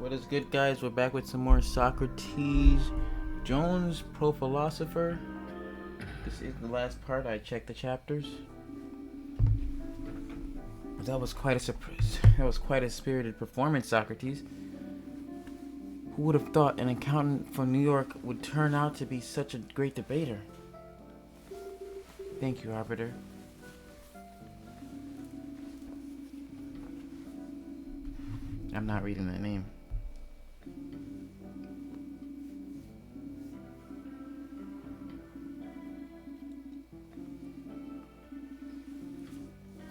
What is good, guys? We're back with some more Socrates. Jones, Philosopher. This is the last part. I checked the chapters. That was quite a surprise. That was quite a spirited performance, Socrates. Who would have thought an accountant from New York would turn out to be such a great debater? Thank you, Arbiter. I'm not reading that name.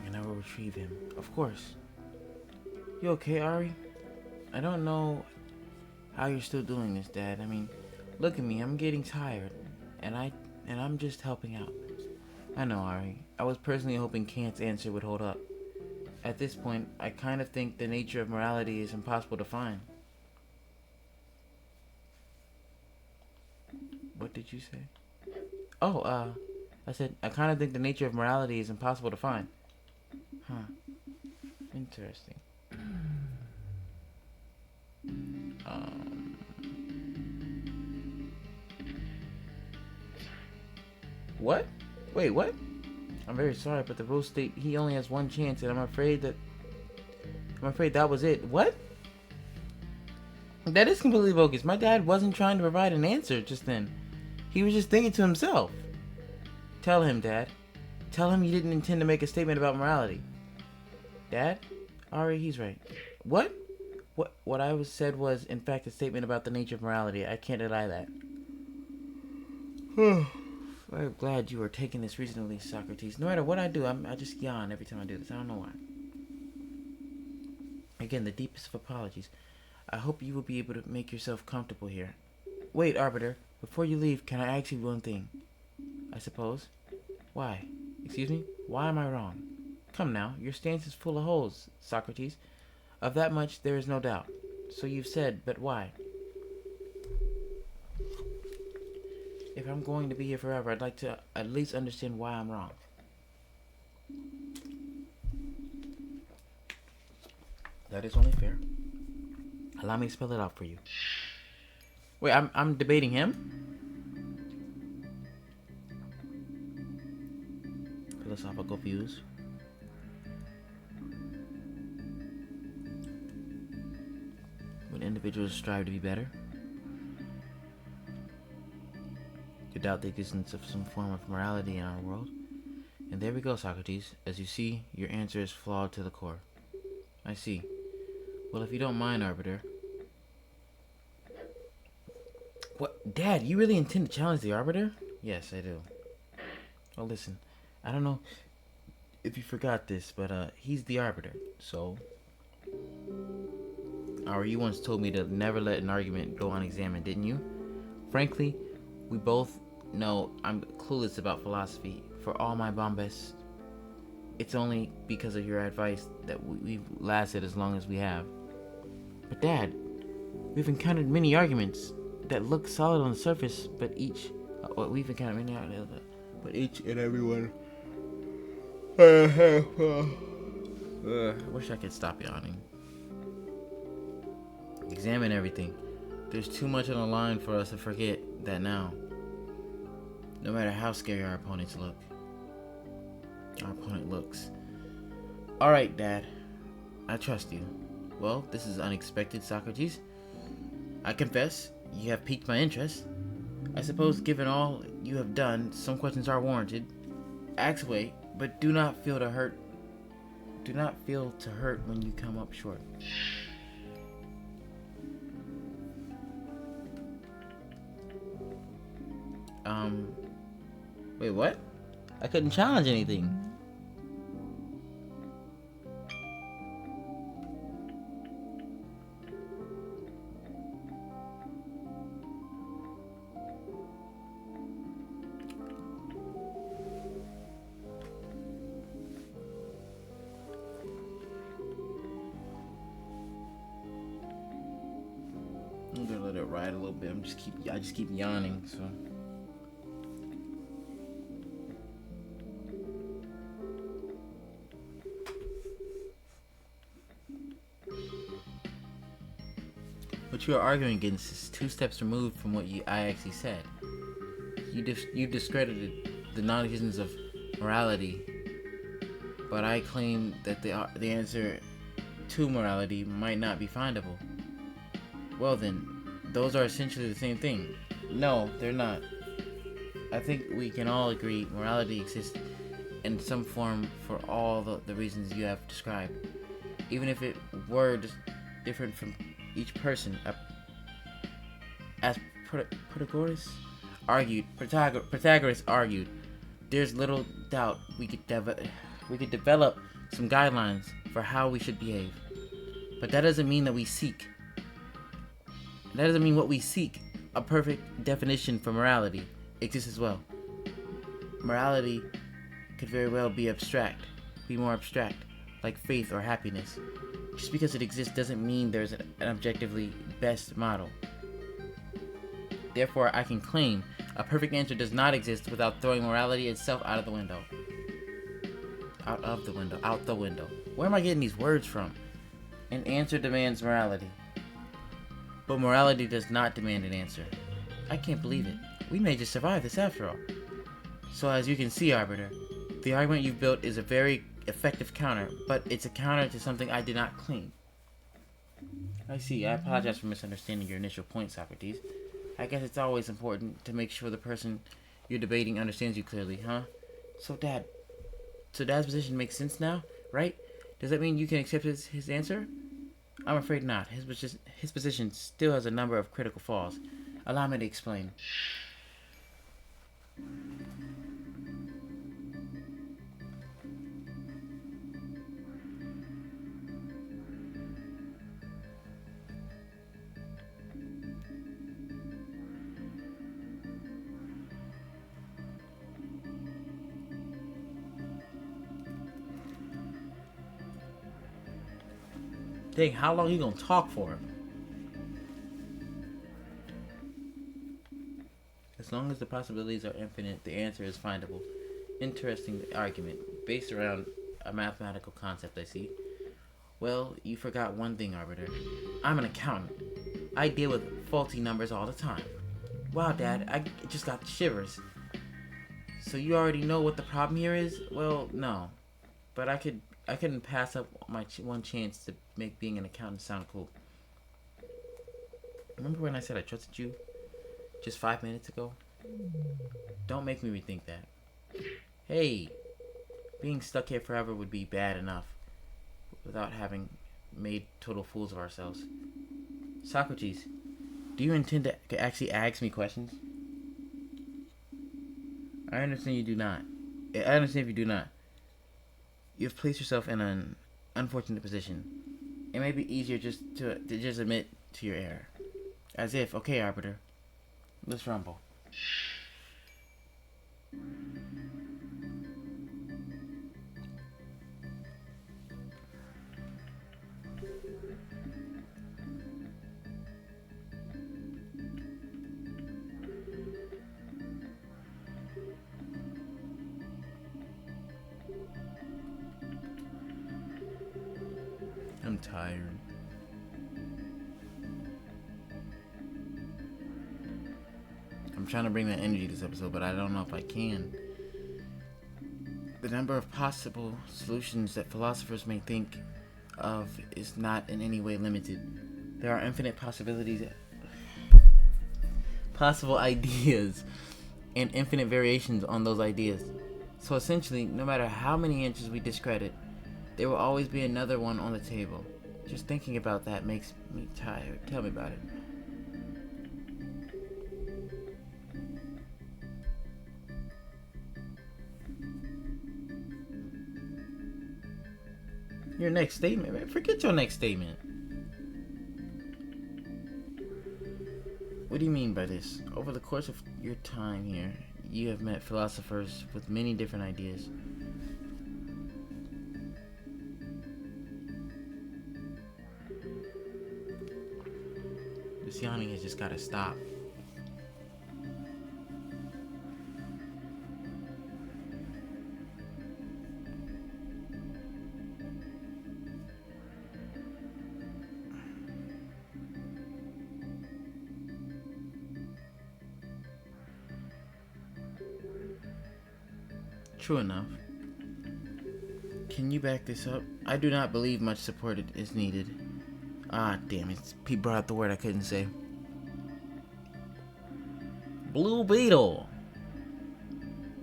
And I will retrieve him. Of course. You okay, Ari? I don't know how you're still doing this, Dad. I mean, look at me. I'm getting tired. And I'm just helping out. I know, Ari. I was personally hoping Kant's answer would hold up. At this point, I kind of think the nature of morality is impossible to find. What did you say? Oh, I said, I kind of think the nature of morality is impossible to find. Huh. Interesting. What? Wait, what? I'm very sorry, but the rules state he only has one chance, and I'm afraid that was it. What? That is completely bogus. My dad wasn't trying to provide an answer just then. He was just thinking to himself. Tell him, Dad. Tell him you didn't intend to make a statement about morality. Dad? Ari, he's right. What? What I said was, in fact, a statement about the nature of morality. I can't deny that. I'm glad you are taking this reasonably, Socrates. No matter what I do, I just yawn every time I do this. I don't know why. Again, the deepest of apologies. I hope you will be able to make yourself comfortable here. Wait, Arbiter. Before you leave, can I ask you one thing? I suppose. Why? Excuse me? Why am I wrong? Come now, your stance is full of holes, Socrates. Of that much there is no doubt. So you've said, but why? If I'm going to be here forever, I'd like to at least understand why I'm wrong. That is only fair. Allow me to spell it out for you. Wait, I'm debating him? Philosophical views. When individuals strive to be better, to doubt the existence of some form of morality in our world. And there we go, Socrates. As you see, your answer is flawed to the core. I see. Well, if you don't mind, Arbiter. What? Dad, you really intend to challenge the Arbiter? Yes, I do. Well, listen. I don't know if you forgot this, but he's the Arbiter, so... Ari, you once told me to never let an argument go unexamined, didn't you? Frankly, we both know I'm clueless about philosophy. For all my bombast, it's only because of your advice that we've lasted as long as we have. But Dad, we've encountered many arguments that look solid on the surface, but each and every one. I wish I could stop yawning. Examine everything. There's too much on the line for us to forget that now. No matter how scary our opponent looks. Alright, Dad. I trust you. Well, this is unexpected, Socrates. I confess, you have piqued my interest. I suppose given all you have done, some questions are warranted. Ask away, but do not feel to hurt when you come up short. Wait, what? I couldn't challenge anything. I'm gonna let it ride a little bit. I just keep yawning, so. What you are arguing against is 2 steps removed from what I actually said. You discredited the non-existence of morality, but I claim that the answer to morality might not be findable. Well then, those are essentially the same thing. No, they're not. I think we can all agree morality exists in some form for all the reasons you have described. Even if it were different from each person. As Protagoras argued, there's little doubt we could develop some guidelines for how we should behave. But that doesn't mean what we seek, a perfect definition for morality, exists as well. Morality could very well be more abstract, like faith or happiness. Just because it exists doesn't mean there's an objectively best model. Therefore, I can claim a perfect answer does not exist without throwing morality itself out the window. Out the window. Where am I getting these words from? An answer demands morality. But morality does not demand an answer. I can't believe it. We may just survive this after all. So as you can see, Arbiter, the argument you've built is a very effective counter, but it's a counter to something I did not claim. I see. I apologize for misunderstanding your initial point, Socrates. I guess it's always important to make sure the person you're debating understands you clearly, huh? So Dad's position makes sense now, right? Does that mean you can accept his answer? I'm afraid not. His position still has a number of critical flaws. Allow me to explain. Dang, how long are you gonna talk for? As long as the possibilities are infinite, the answer is findable. Interesting argument, based around a mathematical concept, I see. Well, you forgot one thing, Arbiter. I'm an accountant. I deal with faulty numbers all the time. Wow, Dad, I just got the shivers. So you already know what the problem here is? Well, no. But I couldn't pass up my one chance to make being an accountant sound cool. Remember when I said I trusted you just 5 minutes ago? Don't make me rethink that. Hey, being stuck here forever would be bad enough without having made total fools of ourselves. Socrates, do you intend to actually ask me questions? I understand if you do not. You have placed yourself in an unfortunate position. It may be easier to just admit to your error. As if, okay, Arbiter, let's rumble. I'm tired. I'm trying to bring that energy to this episode, but I don't know if I can. The number of possible solutions that philosophers may think of is not in any way limited. There are infinite possible ideas, and infinite variations on those ideas. So essentially, no matter how many answers we discredit, there will always be another one on the table. Just thinking about that makes me tired. Tell me about it. Your next statement, man. Forget your next statement. What do you mean by this? Over the course of your time here, you have met philosophers with many different ideas. This yawning has just gotta stop. True enough. Can you back this up? I do not believe much support is needed. Ah, damn it. Pete brought up the word I couldn't say. Blue Beetle.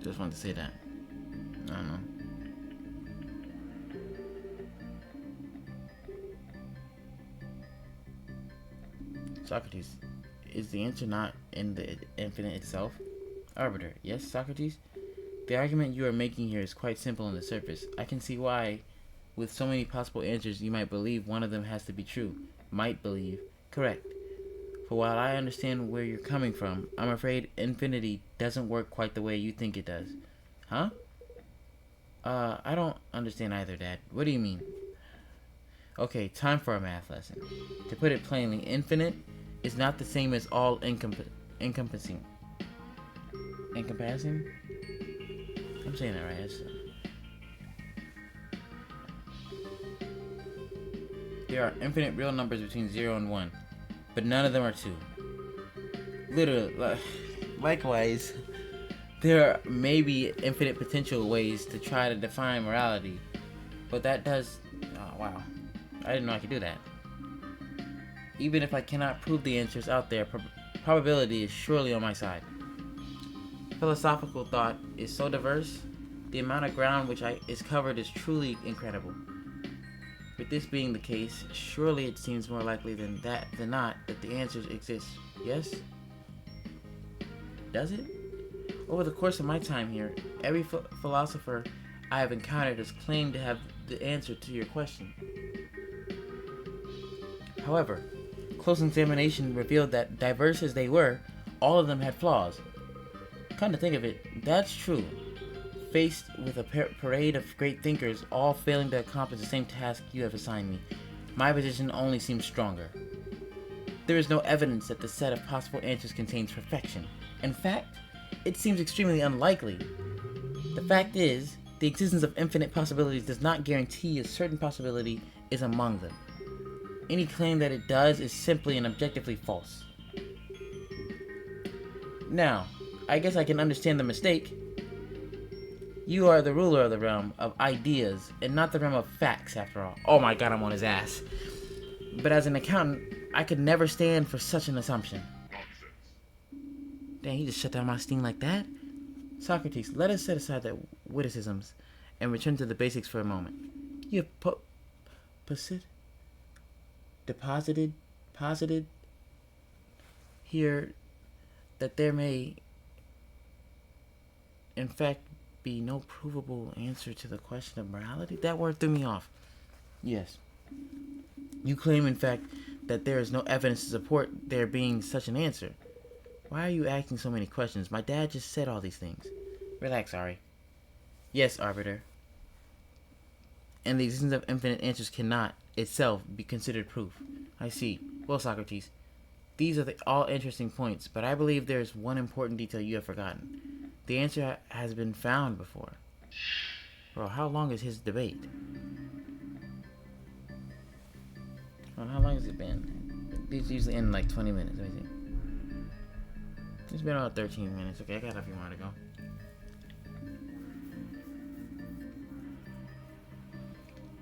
Just wanted to say that. I don't know. Socrates, is the answer not in the infinite itself? Arbiter, yes, Socrates? The argument you are making here is quite simple on the surface. I can see why, with so many possible answers, you might believe one of them has to be true. Might believe. Correct. For while I understand where you're coming from, I'm afraid infinity doesn't work quite the way you think it does. Huh? I don't understand either, Dad. What do you mean? Okay, time for a math lesson. To put it plainly, infinite is not the same as all encompassing. Encompassing? I'm saying that right. There are infinite real numbers between 0 and 1, but none of them are 2. Literally, likewise, there may be infinite potential ways to try to define morality, but that does... Oh, wow. I didn't know I could do that. Even if I cannot prove the answers out there, probability is surely on my side. Philosophical thought is so diverse, the amount of ground which is covered is truly incredible. With this being the case, surely it seems more likely than not that the answers exist. Yes? Does it? Over the course of my time here, every philosopher I have encountered has claimed to have the answer to your question. However, close examination revealed that, diverse as they were, all of them had flaws. Come to think of it, that's true. Faced with a parade of great thinkers, all failing to accomplish the same task you have assigned me, my position only seems stronger. There is no evidence that the set of possible answers contains perfection. In fact, it seems extremely unlikely. The fact is, the existence of infinite possibilities does not guarantee a certain possibility is among them. Any claim that it does is simply and objectively false. Now, I guess I can understand the mistake. You are the ruler of the realm of ideas, and not the realm of facts, after all. Oh my god, I'm on his ass. But as an accountant, I could never stand for such an assumption. Dang, he just shut down my steam like that? Socrates, let us set aside the witticisms and return to the basics for a moment. You have posited here that there may, in fact, be no provable answer to the question of morality? That word threw me off. Yes. You claim, in fact, that there is no evidence to support there being such an answer. Why are you asking so many questions? My dad just said all these things. Relax, Ari. Yes, Arbiter. And the existence of infinite answers cannot, itself, be considered proof. I see. Well, Socrates, these are all interesting points, but I believe there is one important detail you have forgotten. The answer has been found before. Bro, how long is his debate? Well, how long has it been? These usually end in like 20 minutes. Let me see. It's been about 13 minutes. Okay, I got a few more to go.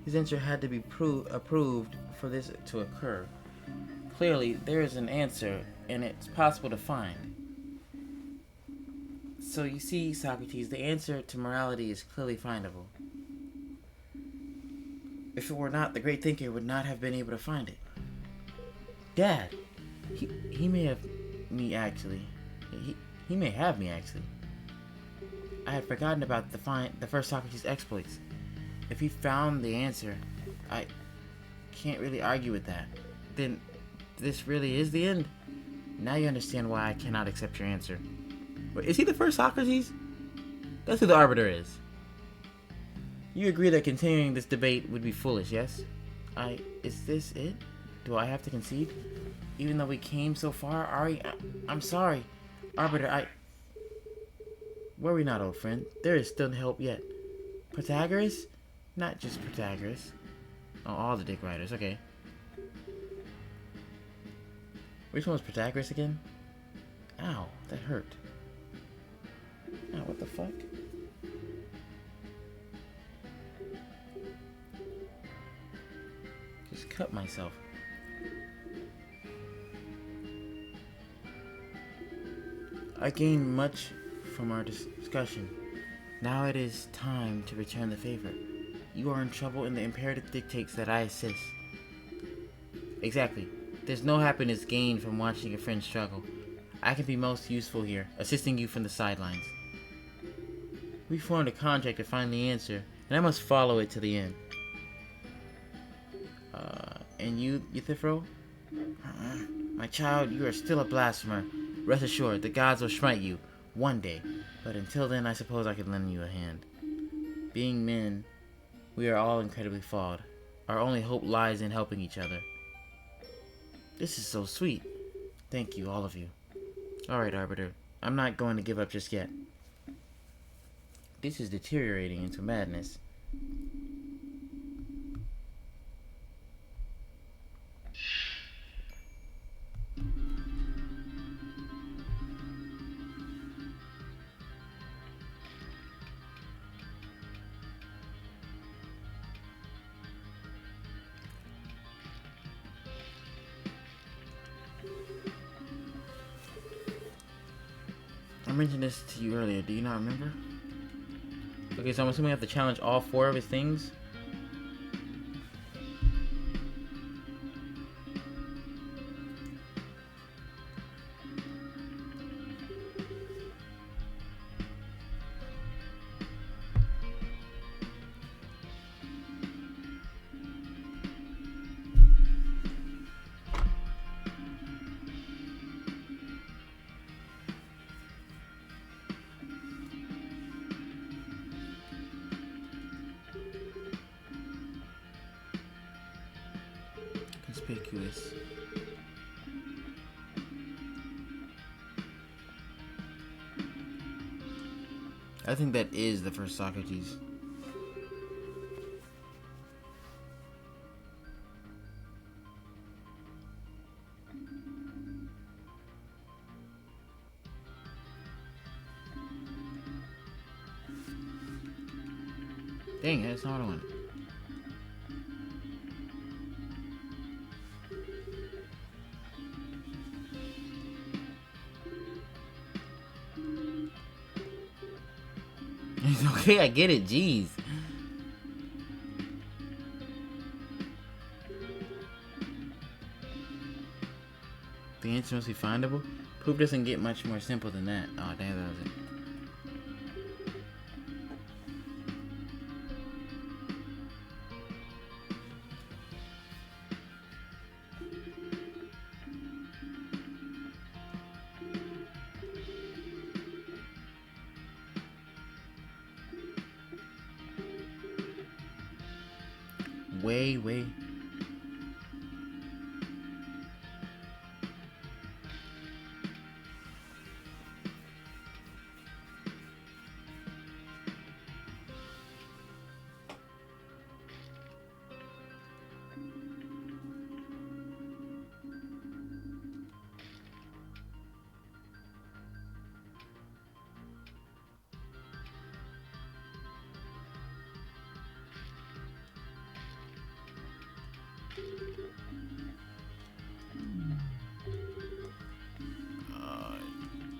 His answer had to be approved for this to occur. Clearly, there is an answer, and it's possible to find. So you see, Socrates, the answer to morality is clearly findable. If it were not, the great thinker would not have been able to find it. Dad, he may have me actually. He may have me actually. I had forgotten about the first Socrates exploits. If he found the answer, I can't really argue with that. Then this really is the end. Now you understand why I cannot accept your answer. Wait, is he the first Socrates? That's who the Arbiter is. You agree that continuing this debate would be foolish, yes? Is this it? Do I have to concede? Even though we came so far, Ari, I'm sorry. Arbiter, worry not, old friend. There is still help yet. Protagoras? Not just Protagoras. Oh, all the dick riders, okay. Which one was Protagoras again? Ow, that hurt. Ow, what the fuck? cut myself. I gained much from our discussion. Now it is time to return the favor. You are in trouble and the imperative dictates that I assist. Exactly. There's no happiness gained from watching a friend struggle. I can be most useful here, assisting you from the sidelines. We formed a contract to find the answer, and I must follow it to the end. And you, Euthyphro? My child, you are still a blasphemer. Rest assured, the gods will smite you, one day. But until then, I suppose I could lend you a hand. Being men, we are all incredibly flawed. Our only hope lies in helping each other. This is so sweet. Thank you, all of you. Alright, Arbiter. I'm not going to give up just yet. This is deteriorating into madness. I mentioned this to you earlier. Do you not remember? Okay, so I'm assuming I have to challenge all 4 of his things. Conspicuous. I think that is the first Socrates. Dang, that's not what I want. It's okay, I get it, jeez. The answer must be findable? Proof doesn't get much more simple than that. Oh, damn, that was it. Way.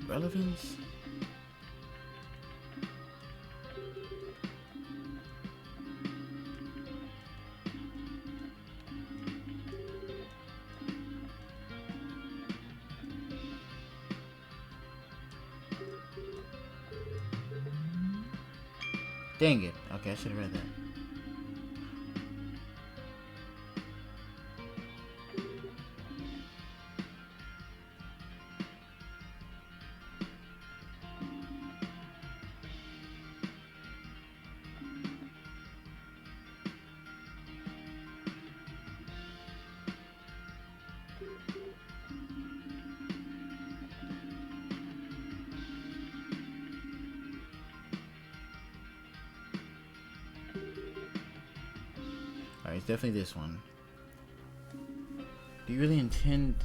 Relevance? Dang it. Okay, I should have read that. Alright, it's definitely this one. Do you really intend...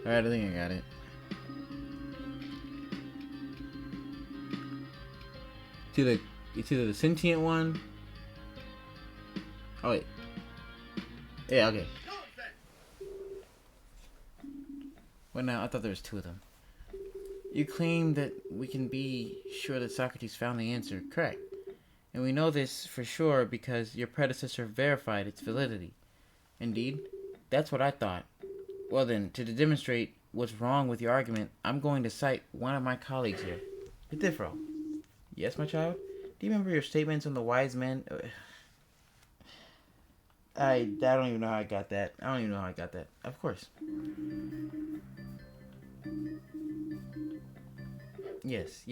Alright, I think I got it. It's either the sentient one. Oh wait. Yeah, okay. Well, now I thought there was two of them. You claim that we can be sure that Socrates found the answer correct. And we know this for sure because your predecessor verified its validity. Indeed, that's what I thought. Well then, to demonstrate what's wrong with your argument, I'm going to cite one of my colleagues here. Euthyphro. Yes, my child? Do you remember your statements on the wise men? I don't even know how I got that. Of course. Yes.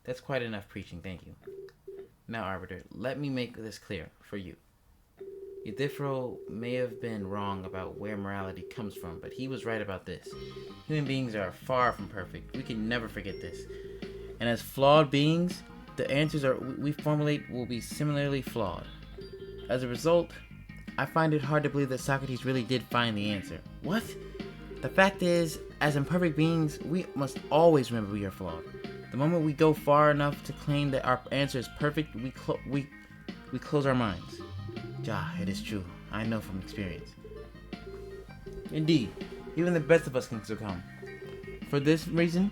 That's quite enough preaching, thank you. Now, Arbiter, let me make this clear for you. Euthyphro may have been wrong about where morality comes from, but he was right about this. Human beings are far from perfect. We can never forget this. And as flawed beings, the answers we formulate will be similarly flawed. As a result, I find it hard to believe that Socrates really did find the answer. What? The fact is, as imperfect beings, we must always remember we are flawed. The moment we go far enough to claim that our answer is perfect, we close our minds. It is true. I know from experience. Indeed, even the best of us can succumb. For this reason,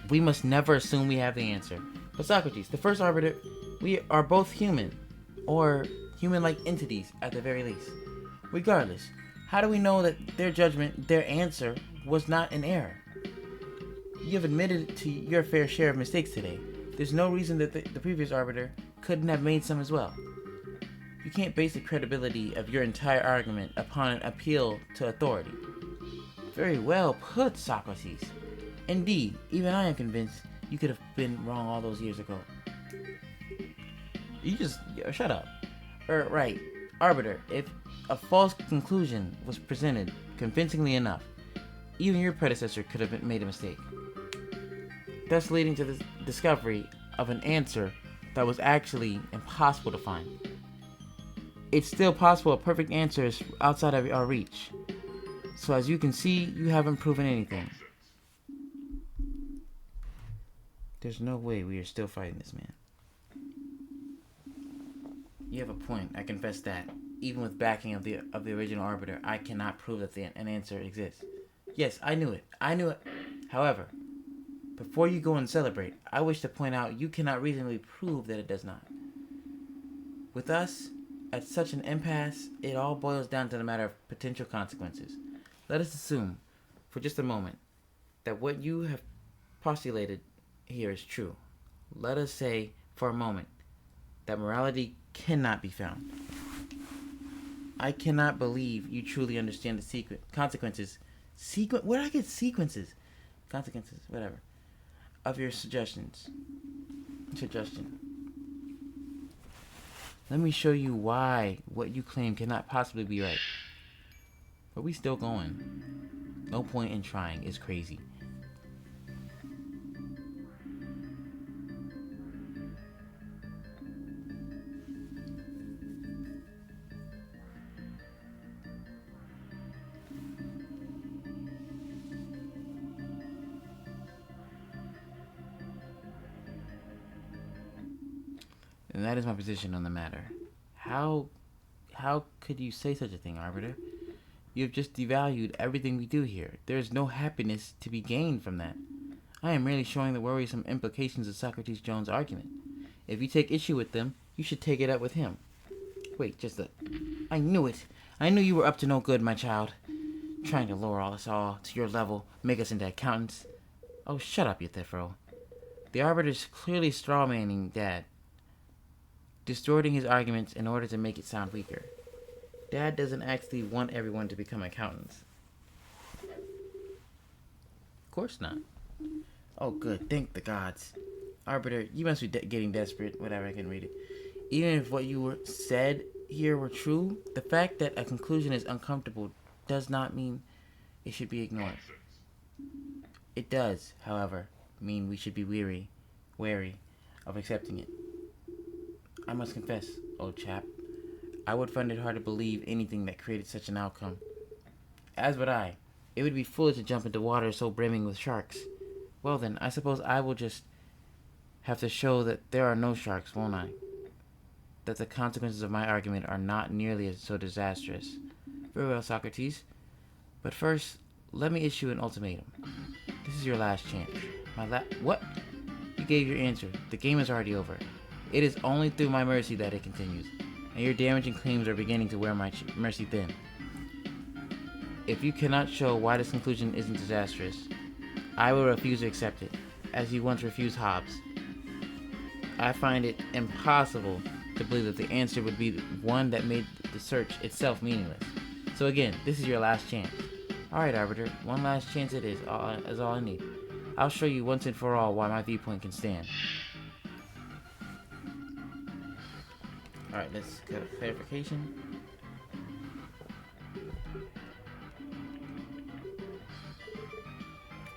we must never assume we have the answer. But Socrates, the first arbiter, we are both human, or human-like entities at the very least. Regardless, how do we know that their judgment, their answer, was not an error? You have admitted to your fair share of mistakes today. There's no reason that the previous arbiter couldn't have made some as well. You can't base the credibility of your entire argument upon an appeal to authority. Very well put, Socrates. Indeed, even I am convinced you could have been wrong all those years ago. Shut up. Right, Arbiter, if a false conclusion was presented convincingly enough, even your predecessor could have made a mistake, thus leading to the discovery of an answer that was actually impossible to find. It's still possible a perfect answer is outside of our reach. So as you can see, you haven't proven anything. There's no way we are still fighting this man. You have a point, I confess that. Even with backing of the original arbiter, I cannot prove that an answer exists. Yes, I knew it. However, before you go and celebrate, I wish to point out you cannot reasonably prove that it does not. With us, at such an impasse, it all boils down to the matter of potential consequences. Let us assume, for just a moment, that what you have postulated here is true. Let us say, for a moment, that morality cannot be found. I cannot believe you truly understand the consequences. Where did I get sequences? Consequences, whatever. Of your suggestion. Let me show you why what you claim cannot possibly be right. But we still going. No point in trying. It's crazy. And that is my position on the matter. How could you say such a thing, Arbiter? You have just devalued everything we do here. There is no happiness to be gained from that. I am merely showing the worrisome implications of Socrates Jones' argument. If you take issue with them, you should take it up with him. Wait, I knew it. I knew you were up to no good, my child. Trying to lower us all to your level, make us into accountants. Oh, shut up, Euthyphro. The arbiter's clearly strawmanning Dad, distorting his arguments in order to make it sound weaker. Dad doesn't actually want everyone to become accountants. Of course not. Oh, good. Thank the gods. Arbiter, you must be getting desperate. Whatever, I can read it. Even if what you said here were true, the fact that a conclusion is uncomfortable does not mean it should be ignored. It does, however, mean we should be wary of accepting it. I must confess, old chap, I would find it hard to believe anything that created such an outcome. As would I, It would be foolish to jump into water so brimming with sharks. Well then, I suppose I will just have to show that there are no sharks, won't I? That the consequences of my argument are not nearly so disastrous. Very well, Socrates. But first, let me issue an ultimatum. This is your last chance. What? You gave your answer. The game is already over. It is only through my mercy that it continues, and your damaging claims are beginning to wear my mercy thin. If you cannot show why this conclusion isn't disastrous, I will refuse to accept it, as you once refused Hobbes. I find it impossible to believe that the answer would be one that made the search itself meaningless. So again, this is your last chance. Alright, Arbiter, one last chance it is all I need. I'll show you once and for all why my viewpoint can stand. Alright, let's get clarification.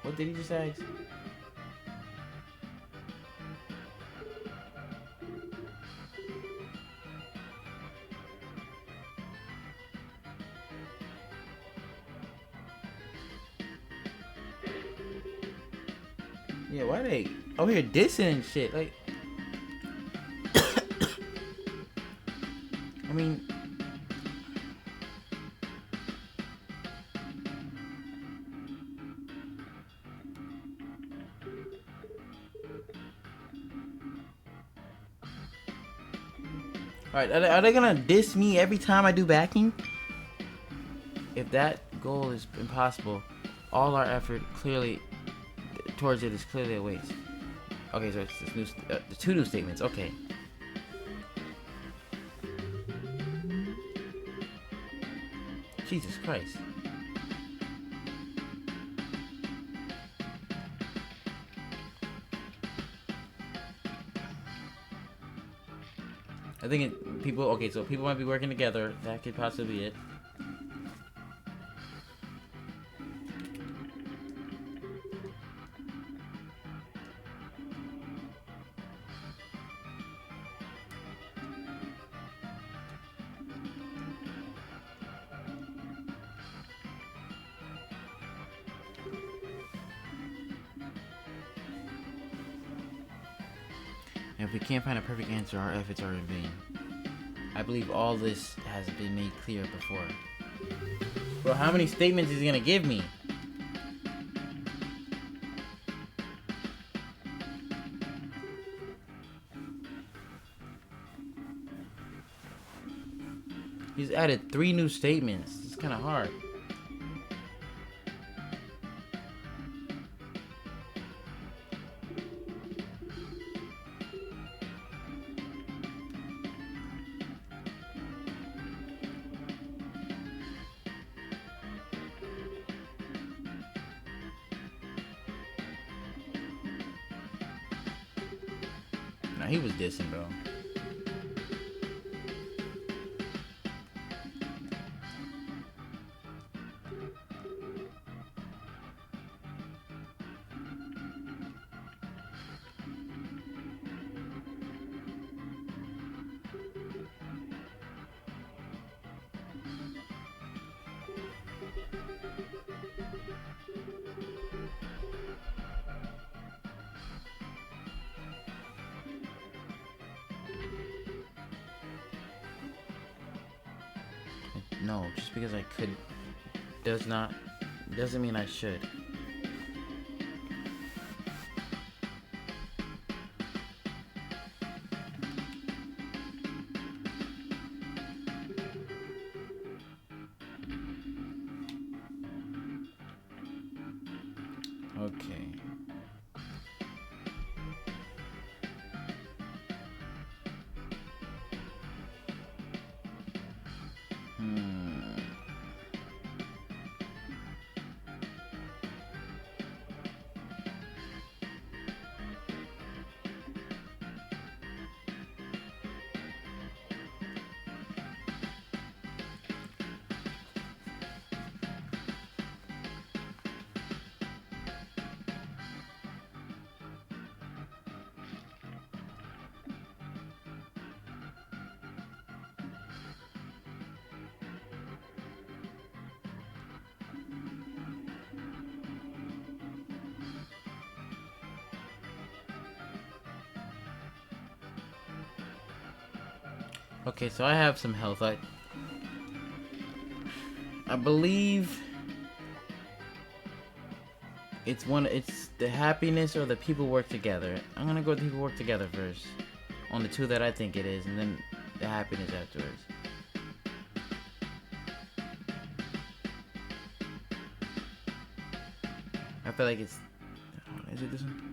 What did he just ask? Yeah, why they over here dissing and shit? Like, I mean, alright, are they gonna diss me every time I do backing? If that goal is impossible, all our effort towards it is clearly a waste. Okay, so it's this new, the two new statements. Okay. Jesus Christ. I think so people might be working together. That could possibly be it. And if we can't find a perfect answer, our efforts are in vain. I believe all this has been made clear before. Bro, how many statements is he gonna give me? He's added 3 new statements. It's kind of hard. Nah, he was dissing, bro. No, just because I could doesn't mean I should. Okay. Okay, so I have some health. I believe it's the happiness or the people work together. I'm gonna go with the people work together first. On the two that I think it is, and then the happiness afterwards. I feel like it's... Is it this one?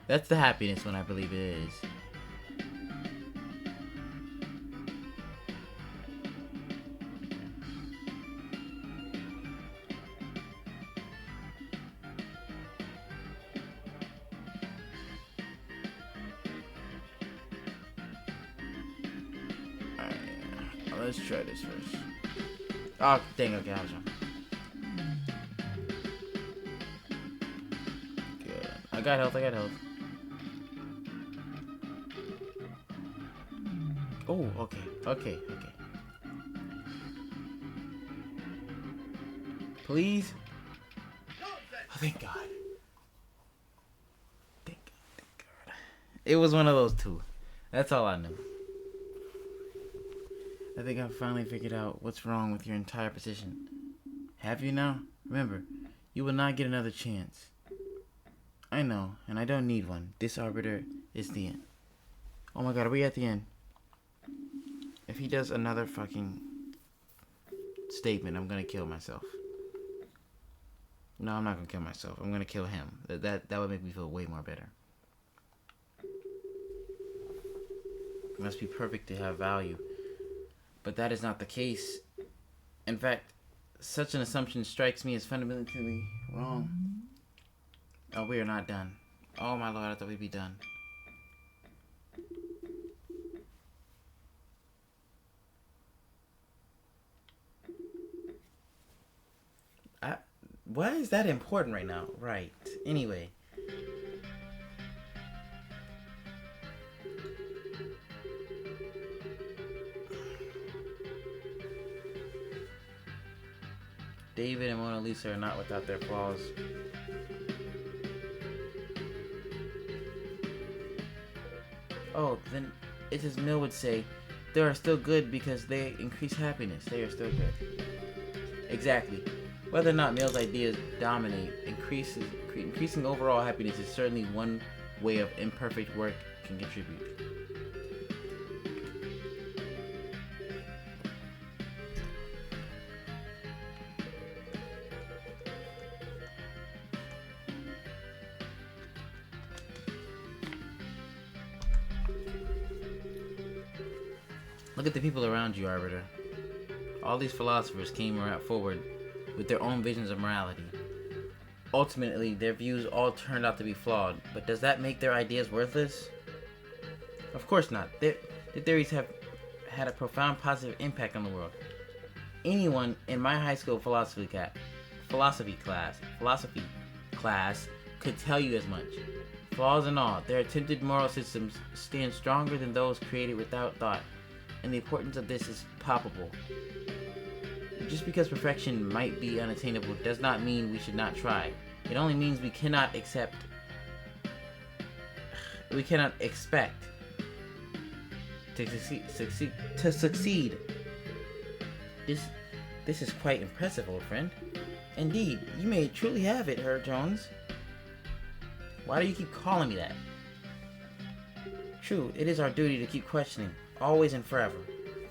That's the happiness one, I believe it is. Alright, let's try this first. Oh, dang, okay, I was wrong. Good. I got health. Oh, okay. Please? Oh, thank God. Thank God. It was one of those two. That's all I knew. I think I finally figured out what's wrong with your entire position. Have you now? Remember, you will not get another chance. I know, and I don't need one. This arbiter is the end. Oh my God, are we at the end? If he does another fucking statement, I'm gonna kill myself. No, I'm not gonna kill myself. I'm gonna kill him. That would make me feel way more better. It must be perfect to have value. But that is not the case. In fact, such an assumption strikes me as fundamentally wrong. Oh, we are not done. Oh my Lord, I thought we'd be done. Why is that important right now? Right. Anyway. David and Mona Lisa are not without their flaws. Oh, then it's as Mill would say, they are still good because they increase happiness. They are still good. Exactly. Whether or not Mill's ideas dominate, increasing overall happiness is certainly one way of imperfect work can contribute. Look at the people around you, Arbiter. All these philosophers came forward with their own visions of morality. Ultimately, their views all turned out to be flawed, but does that make their ideas worthless? Of course not. Their theories have had a profound positive impact on the world. Anyone in my high school philosophy class could tell you as much. Flaws and all, their attempted moral systems stand stronger than those created without thought, and the importance of this is palpable. Just because perfection might be unattainable does not mean we should not try. It only means we cannot expect to succeed. This is quite impressive, old friend. Indeed, you may truly have it, Herr Jones. Why do you keep calling me that? True, it is our duty to keep questioning, always and forever.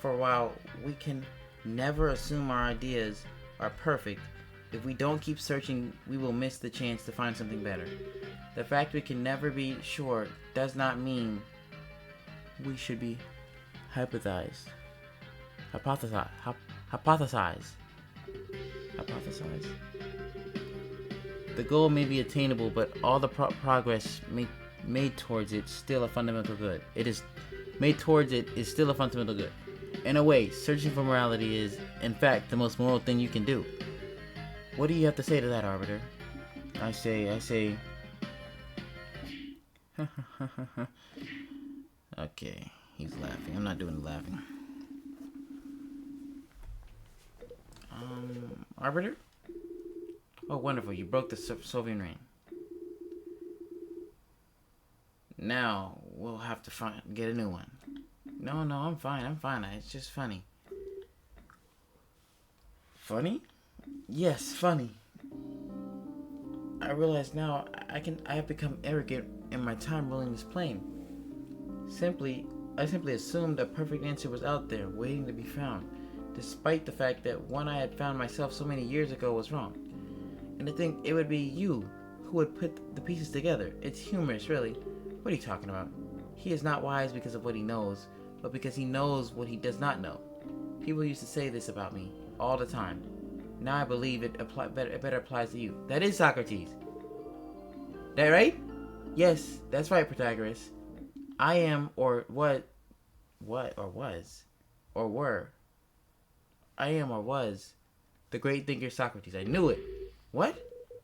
For while we can never assume our ideas are perfect, if we don't keep searching, we will miss the chance to find something better. The fact we can never be sure does not mean we should be hypothesize. The goal may be attainable, but all the progress made towards it still a fundamental good. Is still a fundamental good. In a way, searching for morality is, in fact, the most moral thing you can do. What do you have to say to that, Arbiter? I say... Okay, he's laughing. I'm not doing the laughing. Arbiter? Oh, wonderful. You broke the Soviet ring. Now we'll have to get a new one. No, I'm fine. It's just funny. Funny? Yes, funny. I realize now I have become arrogant in my time ruling this plane. I simply assumed a perfect answer was out there, waiting to be found, despite the fact that one I had found myself so many years ago was wrong. And to think it would be you who would put the pieces together. It's humorous, really. What are you talking about? He is not wise because of what he knows, but because he knows what he does not know. People used to say this about me all the time. Now I believe it better applies to you. That is Socrates. That right? Yes, that's right, Protagoras. I am, or what, or was, or were. I am or was the great thinker Socrates. I knew it. What?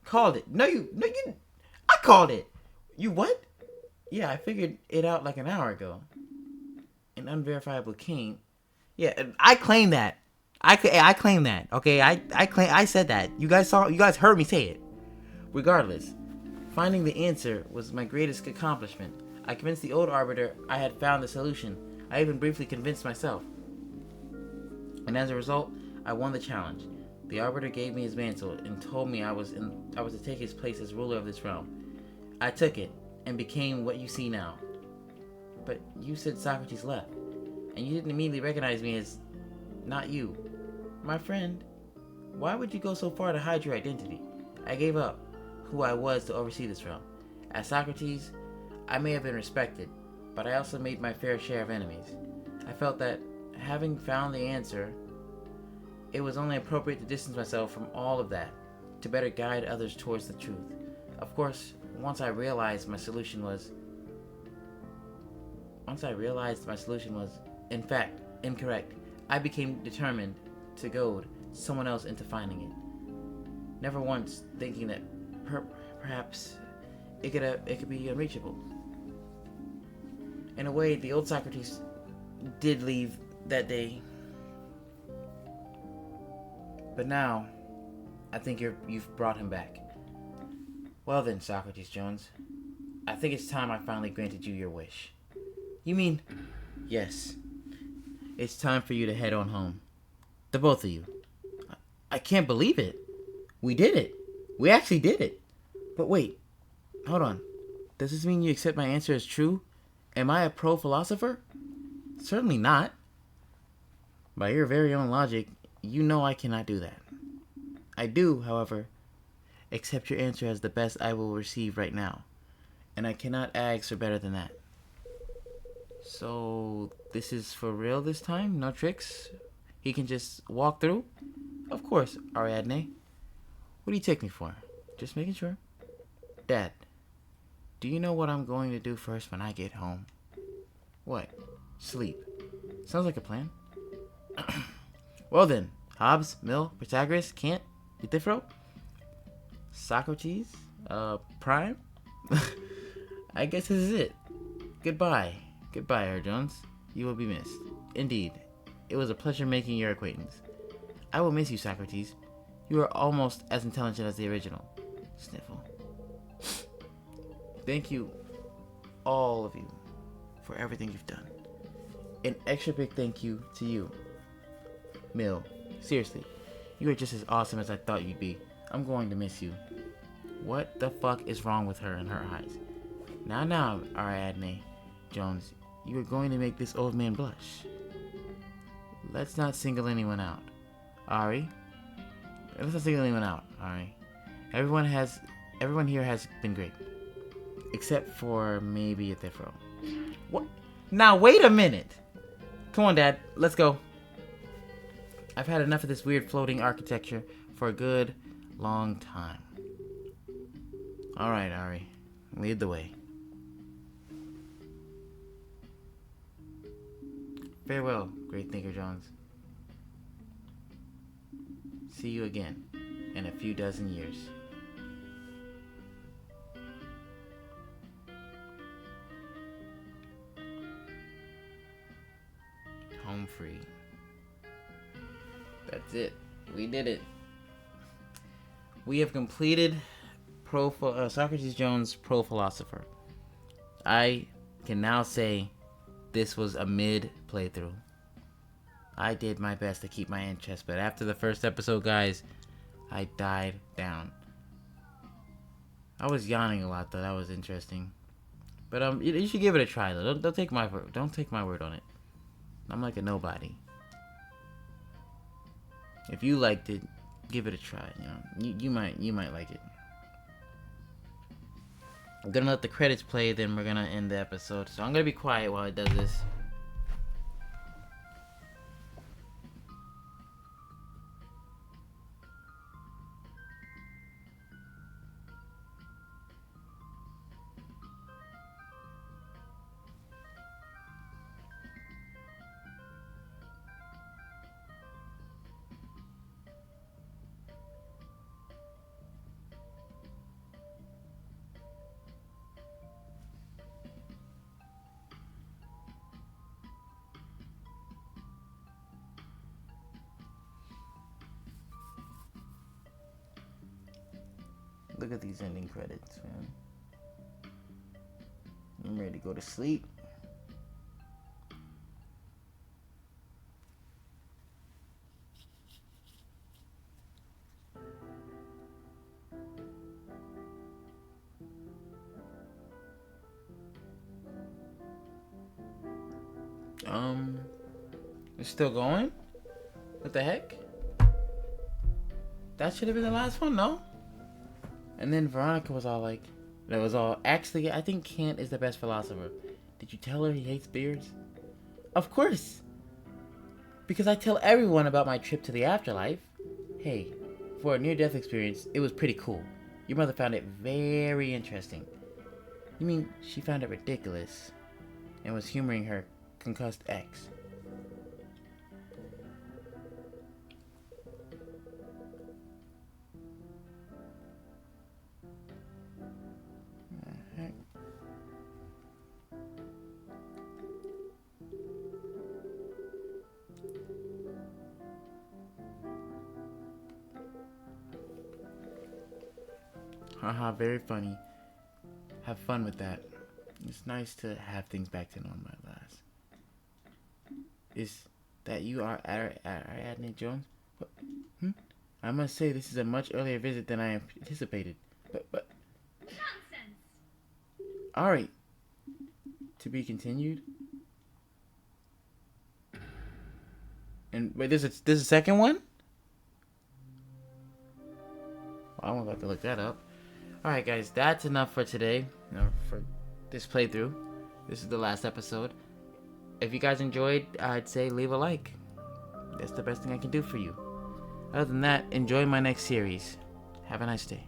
Called it. No, you, I called it. You what? Yeah, I figured it out like an hour ago. An unverifiable king. Yeah, I claim that. I claim that. Okay, I said that. You guys heard me say it. Regardless, finding the answer was my greatest accomplishment. I convinced the old arbiter I had found the solution. I even briefly convinced myself. And as a result, I won the challenge. The arbiter gave me his mantle and told me I was to take his place as ruler of this realm. I took it and became what you see now. But you said Socrates left, and you didn't immediately recognize me as not you. My friend, why would you go so far to hide your identity? I gave up who I was to oversee this realm. As Socrates, I may have been respected, but I also made my fair share of enemies. I felt that, having found the answer, it was only appropriate to distance myself from all of that, to better guide others towards the truth. Of course, once I realized my solution was, in fact, incorrect, I became determined to goad someone else into finding it. Never once thinking that perhaps it could be unreachable. In a way, the old Socrates did leave that day. But now, I think you've brought him back. Well then, Socrates Jones, I think it's time I finally granted you your wish. You mean? Yes. It's time for you to head on home. The both of you. I can't believe it. We did it. We actually did it. But wait. Hold on. Does this mean you accept my answer as true? Am I a pro-philosopher? Certainly not. By your very own logic, you know I cannot do that. I do, however, accept your answer as the best I will receive right now. And I cannot ask for better than that. So, this is for real this time? No tricks? He can just walk through? Of course, Ariadne. What do you take me for? Just making sure. Dad, do you know what I'm going to do first when I get home? What? Sleep. Sounds like a plan. Well then, Hobbes, Mill, Protagoras, Kant, Euthyphro, Socrates, Prime? I guess this is it. Goodbye. Goodbye, Air Jones. You will be missed. Indeed. It was a pleasure making your acquaintance. I will miss you, Socrates. You are almost as intelligent as the original. Sniffle. Thank you, all of you, for everything you've done. An extra big thank you to you, Mill. Seriously, you are just as awesome as I thought you'd be. I'm going to miss you. What the fuck is wrong with her and her eyes? Now, Ariadne Jones, you are going to make this old man blush. Let's not single anyone out. Ari? Let's not single anyone out, Ari. Everyone here has been great. Except for maybe Euthyphro. What? Now, wait a minute! Come on, Dad. Let's go. I've had enough of this weird floating architecture for a good long time. Alright, Ari. Lead the way. Farewell, great thinker Jones. See you again in a few dozen years. Home free. That's it. We did it. We have completed Socrates Jones' Pro-Philosopher. I can now say this was a mid playthrough. I did my best to keep my interest, but after the first episode, guys, I died down. I was yawning a lot though. That was interesting. But you should give it a try though. Don't take my word on it. I'm like a nobody. If you liked it, give it a try. You might like it. I'm gonna let the credits play, then we're gonna end the episode. So I'm gonna be quiet while it does this. Look at these ending credits, man. I'm ready to go to sleep. It's still going? What the heck? That should have been the last one, no? And then Veronica was all like, actually, I think Kant is the best philosopher. Did you tell her he hates beards? Of course. Because I tell everyone about my trip to the afterlife. Hey, for a near-death experience, it was pretty cool. Your mother found it very interesting. You mean she found it ridiculous and was humoring her concussed ex? Haha, very funny. Have fun with that. It's nice to have things back to normal at last. Is that you are Ariadne Jones? What? I must say this is a much earlier visit than I anticipated. But nonsense. Alright. To be continued. And wait, there's a second one? Well, I'm about to look that up. Alright guys, that's enough for today. For this playthrough. This is the last episode. If you guys enjoyed, I'd say leave a like. That's the best thing I can do for you. Other than that, enjoy my next series. Have a nice day.